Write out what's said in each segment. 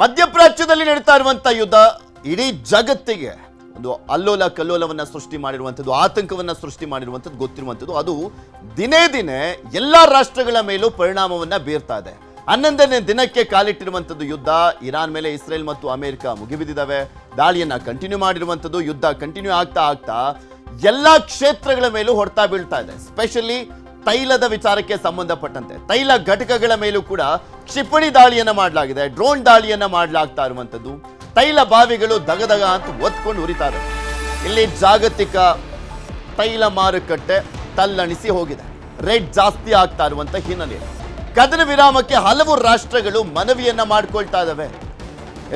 ಮಧ್ಯಪ್ರಾಚ್ಯದಲ್ಲಿ ನಡೀತಾ ಇರುವಂತ ಯುದ್ಧ ಇಡೀ ಜಗತ್ತಿಗೆ ಒಂದು ಅಲ್ಲೋಲ ಕಲ್ಲೋಲವನ್ನ ಸೃಷ್ಟಿ ಮಾಡಿರುವಂಥದ್ದು, ಆತಂಕವನ್ನ ಸೃಷ್ಟಿ ಮಾಡಿರುವಂಥದ್ದು ಗೊತ್ತಿರುವಂಥದ್ದು. ಅದು ದಿನೇ ದಿನೇ ಎಲ್ಲ ರಾಷ್ಟ್ರಗಳ ಮೇಲೂ ಪರಿಣಾಮವನ್ನ ಬೀರ್ತಾ ಇದೆ. 11ನೇ ದಿನಕ್ಕೆ ಕಾಲಿಟ್ಟಿರುವಂಥದ್ದು ಯುದ್ಧ. ಇರಾನ್ ಮೇಲೆ ಇಸ್ರೇಲ್ ಮತ್ತು ಅಮೆರಿಕ ಮುಗಿಬಿದ್ದಿದ್ದಾವೆ. ದಾಳಿಯನ್ನ ಕಂಟಿನ್ಯೂ ಮಾಡಿರುವಂಥದ್ದು. ಯುದ್ಧ ಕಂಟಿನ್ಯೂ ಆಗ್ತಾ ಆಗ್ತಾ ಎಲ್ಲ ಕ್ಷೇತ್ರಗಳ ಮೇಲೂ ಹೊಡ್ತಾ ಬೀಳ್ತಾ ಇದೆ. ಸ್ಪೆಷಲಿ ತೈಲದ ವಿಚಾರಕ್ಕೆ ಸಂಬಂಧಪಟ್ಟಂತೆ ತೈಲ ಘಟಕಗಳ ಮೇಲೂ ಕೂಡ ಕ್ಷಿಪಣಿ ದಾಳಿಯನ್ನ ಮಾಡಲಾಗಿದೆ, ಡ್ರೋನ್ ದಾಳಿಯನ್ನ ಮಾಡಲಾಗ್ತಾ ಇರುವಂಥದ್ದು. ತೈಲ ಬಾವಿಗಳು ದಗದಗ ಅಂತ ಒತ್ಕೊಂಡು ಉರಿತಾ ಇದೆ. ಇಲ್ಲಿ ಜಾಗತಿಕ ತೈಲ ಮಾರುಕಟ್ಟೆ ತಲ್ಲಣಿಸಿ ಹೋಗಿದೆ. ರೇಟ್ ಜಾಸ್ತಿ ಆಗ್ತಾ ಇರುವಂತ ಹಿನ್ನೆಲೆಯಲ್ಲಿ ಕದನ ವಿರಾಮಕ್ಕೆ ಹಲವು ರಾಷ್ಟ್ರಗಳು ಮನವಿಯನ್ನ ಮಾಡ್ಕೊಳ್ತಾ ಇದ್ದಾವೆ.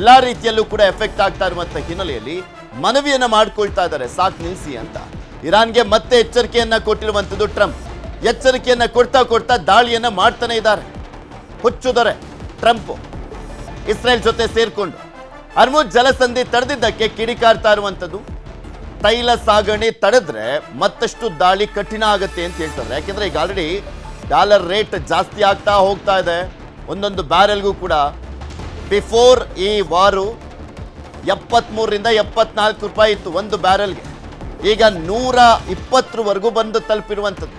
ಎಲ್ಲಾ ರೀತಿಯಲ್ಲೂ ಕೂಡ ಎಫೆಕ್ಟ್ ಆಗ್ತಾ ಇರುವಂತ ಹಿನ್ನೆಲೆಯಲ್ಲಿ ಮನವಿಯನ್ನ ಮಾಡ್ಕೊಳ್ತಾ ಇದ್ದಾರೆ, ಸಾಕ್ ನಿಲ್ಲಿಸಿ ಅಂತ. ಇರಾನ್ಗೆ ಮತ್ತೆ ಎಚ್ಚರಿಕೆಯನ್ನ ಕೊಟ್ಟಿರುವಂಥದ್ದು ಟ್ರಂಪ್. ಎಚ್ಚರಿಕೆಯನ್ನ ಕೊಡ್ತಾ ಕೊಡ್ತಾ ದಾಳಿಯನ್ನ ಮಾಡ್ತಾನೆ ಇದ್ದಾರೆ. ಹುಚ್ಚುದರೆ ಟ್ರಂಪ್ ಇಸ್ರೇಲ್ ಜೊತೆ ಸೇರ್ಕೊಂಡು ಹರ್ಮುಜ್ ಜಲಸಂಧಿ ತಡೆದಿದ್ದಕ್ಕೆ ಕಿಡಿಕಾರ್ತಾ ಇರುವಂಥದ್ದು. ತೈಲ ಸಾಗಣೆ ತಡೆದ್ರೆ ಮತ್ತಷ್ಟು ದಾಳಿ ಕಠಿಣ ಆಗುತ್ತೆ ಅಂತ ಹೇಳ್ತಾರೆ. ಯಾಕೆಂದ್ರೆ ಈಗ ಆಲ್ರೆಡಿ ಡಾಲರ್ ರೇಟ್ ಜಾಸ್ತಿ ಆಗ್ತಾ ಹೋಗ್ತಾ ಇದೆ. ಒಂದೊಂದು ಬ್ಯಾರೆಲ್ಗೂ ಕೂಡ ಬಿಫೋರ್ ಈ ವಾರು 73ರಿಂದ 74 ರೂಪಾಯಿ ಇತ್ತು ಒಂದು ಬ್ಯಾರೆಲ್ಗೆ. ಈಗ 120ವರೆಗೂ ಬಂದು ತಲುಪಿರುವಂಥದ್ದು.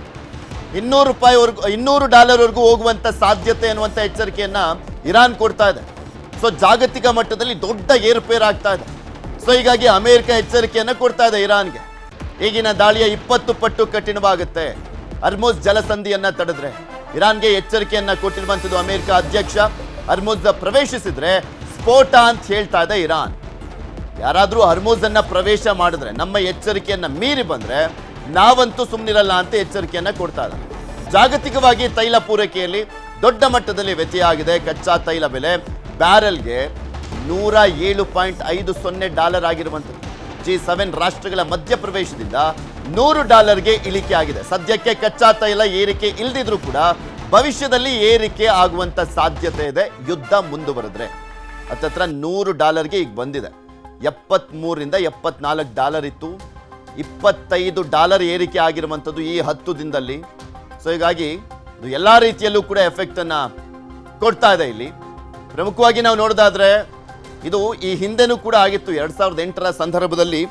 200 ರೂಪಾಯಿವರೆಗೂ, $200 ಹೋಗುವಂತ ಸಾಧ್ಯತೆ ಅನ್ನುವಂಥ ಎಚ್ಚರಿಕೆಯನ್ನ ಇರಾನ್ ಕೊಡ್ತಾ ಇದೆ. ಸೊ ಜಾಗತಿಕ ಮಟ್ಟದಲ್ಲಿ ದೊಡ್ಡ ಏರುಪೇರು ಆಗ್ತಾ ಇದೆ. ಸೊ ಹೀಗಾಗಿ ಅಮೆರಿಕ ಎಚ್ಚರಿಕೆಯನ್ನ ಕೊಡ್ತಾ ಇದೆ ಇರಾನ್ಗೆ. ಈಗಿನ ದಾಳಿಯ 20 ಪಟ್ಟು ಕಠಿಣವಾಗುತ್ತೆ ಹರ್ಮುಜ್ ಜಲಸಂಧಿಯನ್ನ ತಡೆದ್ರೆ. ಇರಾನ್ಗೆ ಎಚ್ಚರಿಕೆಯನ್ನ ಕೊಟ್ಟಿರುವಂಥದ್ದು ಅಮೆರಿಕ ಅಧ್ಯಕ್ಷ. ಹರ್ಮುಜ್ ಪ್ರವೇಶಿಸಿದ್ರೆ ಸ್ಫೋಟ ಅಂತ ಹೇಳ್ತಾ ಇದೆ ಇರಾನ್. ಯಾರಾದ್ರೂ ಹರ್ಮುಜ್ ಅನ್ನ ಪ್ರವೇಶ ಮಾಡಿದ್ರೆ, ನಮ್ಮ ಎಚ್ಚರಿಕೆಯನ್ನ ಮೀರಿ ಬಂದ್ರೆ ನಾವಂತೂ ಸುಮ್ಮನಿರಲ್ಲ ಅಂತ ಎಚ್ಚರಿಕೆಯನ್ನ ಕೊಡ್ತಾ ಇದ್ದಾರೆ. ಜಾಗತಿಕವಾಗಿ ತೈಲ ಪೂರೈಕೆಯಲ್ಲಿ ದೊಡ್ಡ ಮಟ್ಟದಲ್ಲಿ ವ್ಯತ್ಯಯ ಆಗಿದೆ. ಕಚ್ಚಾ ತೈಲ ಬೆಲೆ ಬ್ಯಾರೆಲ್ಗೆ $107.50 ಆಗಿರುವಂಥದ್ದು. G7 ರಾಷ್ಟ್ರಗಳ ಮಧ್ಯಪ್ರವೇಶದಿಂದ $100ಗೆ ಇಳಿಕೆ ಆಗಿದೆ. ಸದ್ಯಕ್ಕೆ ಕಚ್ಚಾ ತೈಲ ಏರಿಕೆ ಇಲ್ದಿದ್ರೂ ಕೂಡ ಭವಿಷ್ಯದಲ್ಲಿ ಏರಿಕೆ ಆಗುವಂತ ಸಾಧ್ಯತೆ ಇದೆ. ಯುದ್ಧ ಮುಂದುವರೆದ್ರೆ ಹತ್ತತ್ರ $100ಗೆ ಈಗ ಬಂದಿದೆ. $73ರಿಂದ $74 ಇತ್ತು. $25 ಏರಿಕೆ ಆಗಿರುವಂಥದ್ದು ಈ 10 ದಿನದಲ್ಲಿ. ಸೊ ಹೀಗಾಗಿ ಎಲ್ಲ ರೀತಿಯಲ್ಲೂ ಕೂಡ ಎಫೆಕ್ಟ್ ಅನ್ನ ಕೊಡ್ತಾ ಇದೆ. ಇಲ್ಲಿ ಪ್ರಮುಖವಾಗಿ ನಾವು ನೋಡೋದಾದ್ರೆ ಇದು ಈ ಹಿಂದೆನೂ ಕೂಡ ಆಗಿತ್ತು. 2008ರ ಸಂದರ್ಭದಲ್ಲಿ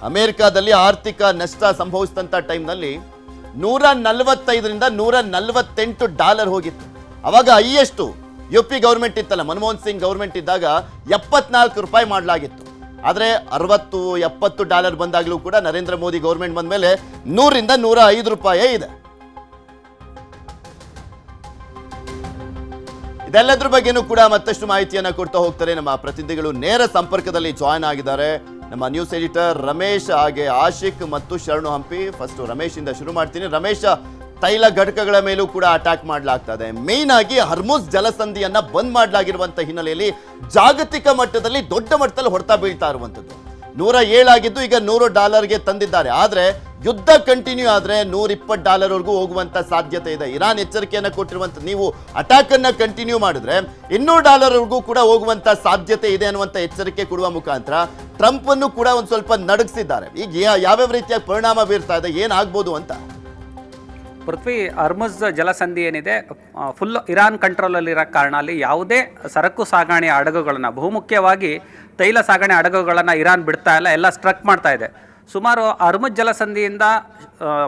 ಅಮೆರಿಕಾದಲ್ಲಿ ಆರ್ಥಿಕ ನಷ್ಟ ಸಂಭವಿಸಿದಂಥ ಟೈಮ್ನಲ್ಲಿ $145ರಿಂದ $148 ಹೋಗಿತ್ತು. ಅವಾಗ ಹೈಯೆಸ್ಟ್ UP ಗೌರ್ಮೆಂಟ್ ಇತ್ತಲ್ಲ, ಮನಮೋಹನ್ ಸಿಂಗ್ ಗೌರ್ಮೆಂಟ್ ಇದ್ದಾಗ 74 ರೂಪಾಯಿ ಮಾಡಲಾಗಿತ್ತು. ಆದರೆ 60-70 ಬಂದಾಗಲೂ ಕೂಡ ನರೇಂದ್ರ ಮೋದಿ ಗೌರ್ಮೆಂಟ್ ಬಂದ ಮೇಲೆ 100ರಿಂದ 105 ರೂಪಾಯೇ ಇದೆ. ಇದೆಲ್ಲದ್ರ ಬಗ್ಗೆನೂ ಕೂಡ ಮತ್ತಷ್ಟು ಮಾಹಿತಿಯನ್ನ ಕೊಡ್ತಾ ಹೋಗ್ತಾರೆ ನಮ್ಮ ಪ್ರತಿನಿಧಿಗಳು. ನೇರ ಸಂಪರ್ಕದಲ್ಲಿ ಜಾಯ್ನ್ ಆಗಿದ್ದಾರೆ ನಮ್ಮ ನ್ಯೂಸ್ ಎಡಿಟರ್ ರಮೇಶ್, ಹಾಗೆ ಆಶಿಕ್ ಮತ್ತು ಶರಣು ಹಂಪಿ. ಫಸ್ಟ್ ರಮೇಶ್ ಇಂದ ಶುರು ಮಾಡ್ತೀನಿ. ರಮೇಶ್, ತೈಲ ಘಟಕಗಳ ಮೇಲೂ ಕೂಡ ಅಟ್ಯಾಕ್ ಮಾಡಲಾಗ್ತದೆ. ಮೇನ್ ಆಗಿ ಹರ್ಮುಜ್ ಜಲಸಂಧಿಯನ್ನ ಬಂದ್ ಮಾಡಲಾಗಿರುವಂತ ಹಿನ್ನೆಲೆಯಲ್ಲಿ ಜಾಗತಿಕ ಮಟ್ಟದಲ್ಲಿ ದೊಡ್ಡ ಮಟ್ಟದಲ್ಲಿ ಹೊಡೆತ ಬೀಳ್ತಾ ಇರುವಂತದ್ದು. 107 ಆಗಿದ್ದು ಈಗ $100ಗೆ ತಂದಿದ್ದಾರೆ. ಆದ್ರೆ ಯುದ್ಧ ಕಂಟಿನ್ಯೂ ಆದ್ರೆ $120ವರೆಗೂ ಹೋಗುವಂತ ಸಾಧ್ಯತೆ ಇದೆ. ಇರಾನ್ ಎಚ್ಚರಿಕೆಯನ್ನ ಕೊಟ್ಟಿರುವಂತ, ನೀವು ಅಟ್ಯಾಕ್ ಅನ್ನ ಕಂಟಿನ್ಯೂ ಮಾಡಿದ್ರೆ $200ವರೆಗೂ ಕೂಡ ಹೋಗುವಂತ ಸಾಧ್ಯತೆ ಇದೆ ಅನ್ನುವಂತ ಎಚ್ಚರಿಕೆ ಕೊಡುವ ಮುಖಾಂತರ ಟ್ರಂಪ್ ಅನ್ನು ಕೂಡ ಒಂದ್ ಸ್ವಲ್ಪ ನಡಗಿಸಿದ್ದಾರೆ. ಈಗ ಯಾವ್ಯಾವ ರೀತಿಯ ಪರಿಣಾಮ ಬೀರ್ತಾ ಇದೆ, ಏನಾಗ್ಬೋದು ಅಂತ? ಪೃಥ್ವಿ, ಹರ್ಮುಜ್ ಜಲಸಂಧಿ ಏನಿದೆ ಫುಲ್ ಇರಾನ್ ಕಂಟ್ರೋಲಲ್ಲಿರೋ ಕಾರಣ ಅಲ್ಲಿ ಯಾವುದೇ ಸರಕು ಸಾಗಣೆ ಹಡಗುಗಳನ್ನು, ಬಹುಮುಖ್ಯವಾಗಿ ತೈಲ ಸಾಗಣೆ ಹಡಗುಗಳನ್ನು ಇರಾನ್ ಬಿಡ್ತಾ ಇಲ್ಲ, ಎಲ್ಲ ಸ್ಟ್ರಕ್ ಮಾಡ್ತಾ ಇದೆ. ಸುಮಾರು ಹರ್ಮುಜ್ ಜಲಸಂಧಿಯಿಂದ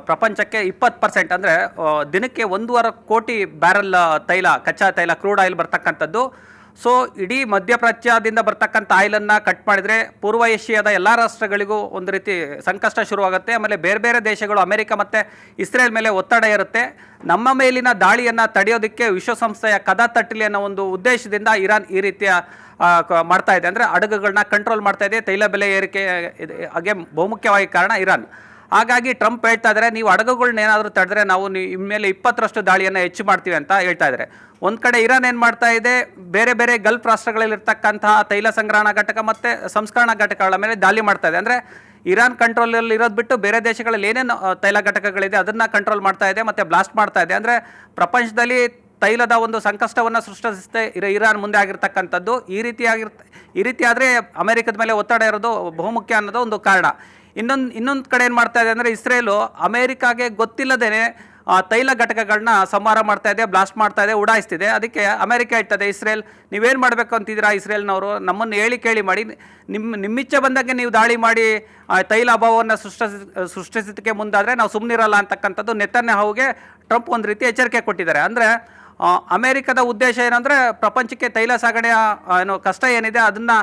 ಪ್ರಪಂಚಕ್ಕೆ 20% ಅಂದರೆ ದಿನಕ್ಕೆ 1.5 ಕೋಟಿ ಬ್ಯಾರಲ್ ತೈಲ, ಕಚ್ಚಾ ತೈಲ, ಕ್ರೂಡ್ ಆಯಿಲ್ ಬರ್ತಕ್ಕಂಥದ್ದು. ಸೊ ಇಡೀ ಮಧ್ಯಪ್ರಾಚ್ಯದಿಂದ ಬರ್ತಕ್ಕಂಥ ಆಯಿಲನ್ನು ಕಟ್ ಮಾಡಿದರೆ ಪೂರ್ವ ಏಷ್ಯಾದ ಎಲ್ಲ ರಾಷ್ಟ್ರಗಳಿಗೂ ಒಂದು ರೀತಿ ಸಂಕಷ್ಟ ಶುರುವಾಗುತ್ತೆ. ಆಮೇಲೆ ಬೇರೆ ಬೇರೆ ದೇಶಗಳು, ಅಮೆರಿಕ ಮತ್ತು ಇಸ್ರೇಲ್ ಮೇಲೆ ಒತ್ತಡ ಇರುತ್ತೆ. ನಮ್ಮ ಮೇಲಿನ ದಾಳಿಯನ್ನು ತಡೆಯೋದಕ್ಕೆ ವಿಶ್ವಸಂಸ್ಥೆಯ ಕದ ತಟ್ಟಲಿ ಅನ್ನೋ ಒಂದು ಉದ್ದೇಶದಿಂದ ಇರಾನ್ ಈ ರೀತಿಯ ಮಾಡ್ತಾ ಇದೆ. ಅಂದರೆ ಹಡಗುಗಳನ್ನ ಕಂಟ್ರೋಲ್ ಮಾಡ್ತಾ ಇದೆ. ತೈಲ ಬೆಲೆ ಏರಿಕೆ ಹಾಗೆ ಬಹುಮುಖ್ಯವಾಗಿ ಕಾರಣ ಇರಾನ್. ಹಾಗಾಗಿ ಟ್ರಂಪ್ ಹೇಳ್ತಾ ಇದ್ದಾರೆ, ನೀವು ಹಡಗುಗಳನ್ನ ಏನಾದರೂ ತಡೆದ್ರೆ ನಾವು ಇನ್ಮೇಲೆ 20ರಷ್ಟು ದಾಳಿಯನ್ನು ಹೆಚ್ಚು ಮಾಡ್ತೀವಿ ಅಂತ ಹೇಳ್ತಾ ಇದ್ದಾರೆ. ಒಂದು ಕಡೆ ಇರಾನ್ ಏನು ಮಾಡ್ತಾ ಇದೆ, ಬೇರೆ ಬೇರೆ ಗಲ್ಫ್ ರಾಷ್ಟ್ರಗಳಲ್ಲಿರ್ತಕ್ಕಂತಹ ತೈಲ ಸಂಗ್ರಹಣಾ ಘಟಕ ಮತ್ತು ಸಂಸ್ಕರಣಾ ಘಟಕಗಳ ಮೇಲೆ ದಾಳಿ ಮಾಡ್ತಾ ಇದೆ. ಅಂದರೆ ಇರಾನ್ ಕಂಟ್ರೋಲಲ್ಲಿ ಇರೋದು ಬಿಟ್ಟು ಬೇರೆ ದೇಶಗಳಲ್ಲಿ ಏನೇನು ತೈಲ ಘಟಕಗಳಿದೆ ಅದನ್ನು ಕಂಟ್ರೋಲ್ ಮಾಡ್ತಾ ಇದೆ ಮತ್ತು ಬ್ಲಾಸ್ಟ್ ಮಾಡ್ತಾ ಇದೆ. ಅಂದರೆ ಪ್ರಪಂಚದಲ್ಲಿ ತೈಲದ ಒಂದು ಸಂಕಷ್ಟವನ್ನು ಸೃಷ್ಟಿಸುತ್ತೆ ಇರಾನ್ ಮುಂದೆ ಆಗಿರ್ತಕ್ಕಂಥದ್ದು. ಈ ರೀತಿ ಆದರೆ ಅಮೆರಿಕದ ಮೇಲೆ ಒತ್ತಡ ಇರೋದು ಬಹುಮುಖ್ಯ ಅನ್ನೋದು ಒಂದು ಕಾರಣ. ಇನ್ನೊಂದು ಕಡೆ ಏನು ಮಾಡ್ತಾ ಇದೆ ಅಂದರೆ ಇಸ್ರೇಲು ಅಮೇರಿಕಾಗೆ ಗೊತ್ತಿಲ್ಲದೇ ತೈಲ ಘಟಕಗಳನ್ನ ಸಂಹಾರ ಮಾಡ್ತಾ ಇದೆ, ಬ್ಲಾಸ್ಟ್ ಮಾಡ್ತಾ ಇದೆ, ಉಡಾಯಿಸ್ತಿದೆ. ಅದಕ್ಕೆ ಅಮೆರಿಕ ಹೇಳ್ತದೆ, ಇಸ್ರೇಲ್ ನೀವೇನು ಮಾಡಬೇಕು ಅಂತಿದ್ದೀರಾ ಇಸ್ರೇಲ್ನವರು, ನಮ್ಮನ್ನು ಹೇಳಿ ಕೇಳಿ ಮಾಡಿ ನಿಮ್ಮಿಚ್ಛೆ ಬಂದಂಗೆ ನೀವು ದಾಳಿ ಮಾಡಿ ತೈಲ ಅಭಾವವನ್ನು ಸೃಷ್ಟಿಸೋದಕ್ಕೆ ಮುಂದಾದರೆ ನಾವು ಸುಮ್ಮನಿರಲ್ಲ ಅಂತಕ್ಕಂಥದ್ದು ನೆತನ್ಯಾಹುಗೆ ಟ್ರಂಪ್ ಒಂದು ರೀತಿ ಎಚ್ಚರಿಕೆ ಕೊಟ್ಟಿದ್ದಾರೆ. ಅಂದರೆ ಅಮೆರಿಕದ ಉದ್ದೇಶ ಏನಂದರೆ ಪ್ರಪಂಚಕ್ಕೆ ತೈಲ ಸಾಗಣೆಯ ಏನು ಕಷ್ಟ ಏನಿದೆ ಅದನ್ನು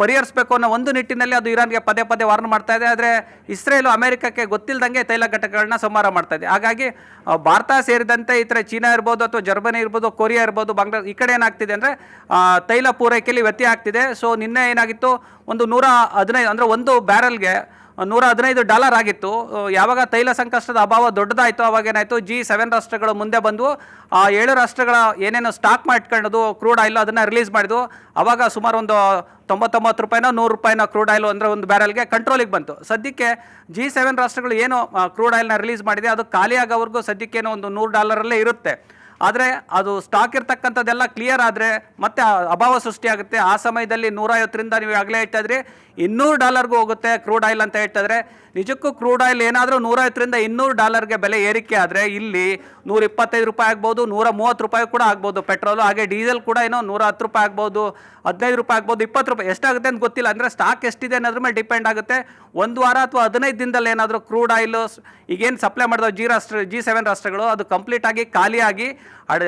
ಪರಿಹರಿಸಬೇಕು ಅನ್ನೋ ಒಂದು ನಿಟ್ಟಿನಲ್ಲಿ ಅದು ಇರಾನ್ಗೆ ಪದೇ ಪದೇ ವಾರ್ನ್ ಮಾಡ್ತಾ ಇದೆ. ಆದರೆ ಇಸ್ರೇಲು ಅಮೆರಿಕಕ್ಕೆ ಗೊತ್ತಿಲ್ಲದಂಗೆ ತೈಲ ಘಟಕಗಳನ್ನ ಸಂಹಾರ ಮಾಡ್ತಾ ಇದೆ. ಹಾಗಾಗಿ ಭಾರತ ಸೇರಿದಂತೆ ಇತರ ಚೀನಾ ಇರ್ಬೋದು ಅಥವಾ ಜರ್ಮನಿ ಇರ್ಬೋದು, ಕೊರಿಯಾ ಇರ್ಬೋದು, ಬಾಂಗ್ಲಾದೇಶ ಈ ಕಡೆ ಏನಾಗ್ತಿದೆ ಅಂದರೆ ತೈಲ ಪೂರೈಕೆಯಲ್ಲಿ ವ್ಯತ್ಯಯ ಆಗ್ತಿದೆ. ಸೊ ನಿನ್ನೆ ಏನಾಗಿತ್ತು, ಒಂದು 115 ಅಂದರೆ ಒಂದು ಬ್ಯಾರಲ್ಗೆ $115 ಆಗಿತ್ತು. ಯಾವಾಗ ತೈಲ ಸಂಕಷ್ಟದ ಅಭಾವ ದೊಡ್ಡದಾಯಿತು ಅವಾಗ ಏನಾಯಿತು, G7 ರಾಷ್ಟ್ರಗಳು ಮುಂದೆ ಬಂದು ಆ 7 ರಾಷ್ಟ್ರಗಳ ಏನೇನು ಸ್ಟಾಕ್ ಮಾಡಿಟ್ಕೊಳ್ಳೋದು ಕ್ರೂಡ್ ಆಯಿಲ್ ಅದನ್ನು ರಿಲೀಸ್ ಮಾಡಿದ್ವು. ಆವಾಗ ಸುಮಾರು ಒಂದು 99 ರೂಪಾಯಿನೋ $100 ಕ್ರೂಡ್ ಆಯಿಲ್ ಅಂದರೆ ಒಂದು ಬ್ಯಾರಲ್ಗೆ ಕಂಟ್ರೋಲಿಗೆ ಬಂತು. ಸದ್ಯಕ್ಕೆ G7 ರಾಷ್ಟ್ರಗಳು ಏನು ಕ್ರೂಡ್ ಆಯಿಲ್ನ ರಿಲೀಸ್ ಮಾಡಿದೆ ಅದು ಖಾಲಿಯಾಗೋವರೆಗೂ ಸದ್ಯಕ್ಕೇನೋ ಒಂದು $100 ಇರುತ್ತೆ. ಆದರೆ ಅದು ಸ್ಟಾಕ್ ಇರ್ತಕ್ಕಂಥದ್ದೆಲ್ಲ ಕ್ಲಿಯರ್ ಆದರೆ ಮತ್ತೆ ಅಭಾವ ಸೃಷ್ಟಿಯಾಗುತ್ತೆ. ಆ ಸಮಯದಲ್ಲಿ 150ರಿಂದ ನೀವು ಆಗಲೇ ಹೇಳ್ತಾ ಇದ್ರಿ $200 ಹೋಗುತ್ತೆ ಕ್ರೂಡ್ ಆಯಿಲ್ ಅಂತ ಹೇಳ್ತಾ ಇದ್ರೆ, ನಿಜಕ್ಕೂ ಕ್ರೂಡ್ ಆಯಿಲ್ ಏನಾದರೂ $150ರಿಂದ $200 ಬೆಲೆ ಏರಿಕೆ ಆದರೆ ಇಲ್ಲಿ $125 ಆಗ್ಬೋದು, $130 ಕೂಡ ಆಗ್ಬೋದು ಪೆಟ್ರೋಲು. ಹಾಗೆ ಡೀಸೆಲ್ ಕೂಡ ಏನೋ $110 ಆಗ್ಬೋದು, $15 ಆಗ್ಬೋದು, $20 ಎಷ್ಟಾಗುತ್ತೆ ಅಂತ ಗೊತ್ತಿಲ್ಲ. ಅಂದರೆ ಸ್ಟಾಕ್ ಎಷ್ಟಿದೆ ಅನ್ನೋದ್ರ ಮೇಲೆ ಡಿಪೆಂಡ್ ಆಗುತ್ತೆ. ಒಂದು ವಾರ ಅಥವಾ 15 ದಿನದಲ್ಲಿ ಏನಾದರೂ ಕ್ರೂಡ್ ಆಯಿಲು ಈಗೇನು ಸಪ್ಲೈ ಮಾಡಿದ G7 ರಾಷ್ಟ್ರಗಳು ಅದು ಕಂಪ್ಲೀಟಾಗಿ ಖಾಲಿಯಾಗಿ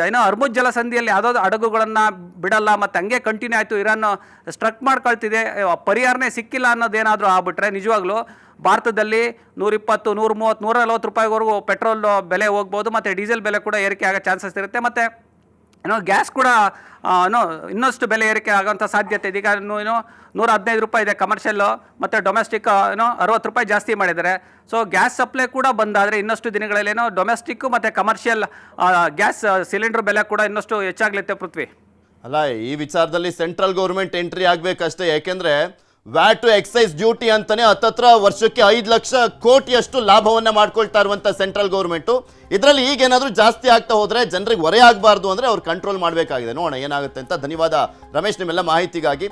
ಏನೋ ಅರ್ಮುಜ್ ಜಲಸಂಧಿಯಲ್ಲಿ ಯಾವುದೋ ಹಡಗುಗಳನ್ನು ಬಿಡಲ್ಲ ಮತ್ತು ಹಂಗೆ ಕಂಟಿನ್ಯೂ ಆಯಿತು, ಇರಾನ್ ಸ್ಟ್ರಕ್ ಮಾಡ್ಕೊಳ್ತಿದೆ, ಪರಿಹಾರನೇ ಸಿಕ್ಕಿಲ್ಲ ಅನ್ನೋದೇನಾದರೂ ಆಗ್ಬಿಟ್ರೆ ನಿಜವಾಗ್ಲೂ ಭಾರತದಲ್ಲಿ $120, $130, $140 ಪೆಟ್ರೋಲ್ ಬೆಲೆ ಹೋಗ್ಬೋದು ಮತ್ತು ಡೀಸೆಲ್ ಬೆಲೆ ಕೂಡ ಏರಿಕೆ ಆಗೋ ಚಾನ್ಸಸ್ ಇರುತ್ತೆ. ಮತ್ತು ಏನೋ ಗ್ಯಾಸ್ ಕೂಡ ಇನ್ನಷ್ಟು ಬೆಲೆ ಏರಿಕೆ ಆಗೋಂಥ ಸಾಧ್ಯತೆ ಇದೆ. ಈಗ ಏನೋ $115 ಇದೆ ಕಮರ್ಷಿಯಲ್ಲು, ಮತ್ತು ಡೊಮೆಸ್ಟಿಕ್ ಏನೋ $60 ಜಾಸ್ತಿ ಮಾಡಿದ್ದಾರೆ. ಸೊ ಗ್ಯಾಸ್ ಸಪ್ಲೈ ಕೂಡ ಬಂದಾದರೆ ಇನ್ನಷ್ಟು ದಿನಗಳಲ್ಲಿ ಏನೋ ಡೊಮೆಸ್ಟಿಕ್ಕು ಮತ್ತು ಕಮರ್ಷಿಯಲ್ ಗ್ಯಾಸ್ ಸಿಲಿಂಡರ್ ಬೆಲೆ ಕೂಡ ಇನ್ನಷ್ಟು ಹೆಚ್ಚಾಗ್ಲಿತ್ತೆ ಪೃಥ್ವಿ. ಅಲ್ಲ, ಈ ವಿಚಾರದಲ್ಲಿ ಸೆಂಟ್ರಲ್ ಗೌರ್ಮೆಂಟ್ ಎಂಟ್ರಿ ಆಗಬೇಕಷ್ಟೇ. ಯಾಕೆಂದ್ರೆ ವ್ಯಾಟ್ ಎಕ್ಸೈಸ್ ಡ್ಯೂಟಿ ಅಂತಾನೆ ಹತ್ತತ್ರ ವರ್ಷಕ್ಕೆ 5 ಲಕ್ಷ ಕೋಟಿಯಷ್ಟು ಲಾಭವನ್ನ ಮಾಡ್ಕೊಳ್ತಾ ಇರುವಂತ ಸೆಂಟ್ರಲ್ ಗೌರ್ಮೆಂಟು. ಇದರಲ್ಲಿ ಈಗೇನಾದ್ರೂ ಜಾಸ್ತಿ ಆಗ್ತಾ ಹೋದ್ರೆ ಜನರಿಗೆ ಹೊರೆ ಆಗಬಾರ್ದು ಅಂದ್ರೆ ಅವ್ರು ಕಂಟ್ರೋಲ್ ಮಾಡಬೇಕಾಗಿದೆ. ನೋಡೋಣ ಏನಾಗುತ್ತೆ ಅಂತ. ಧನ್ಯವಾದ ರಮೇಶ್ ನಿಮ್ಮೆಲ್ಲ ಮಾಹಿತಿಗಾಗಿ.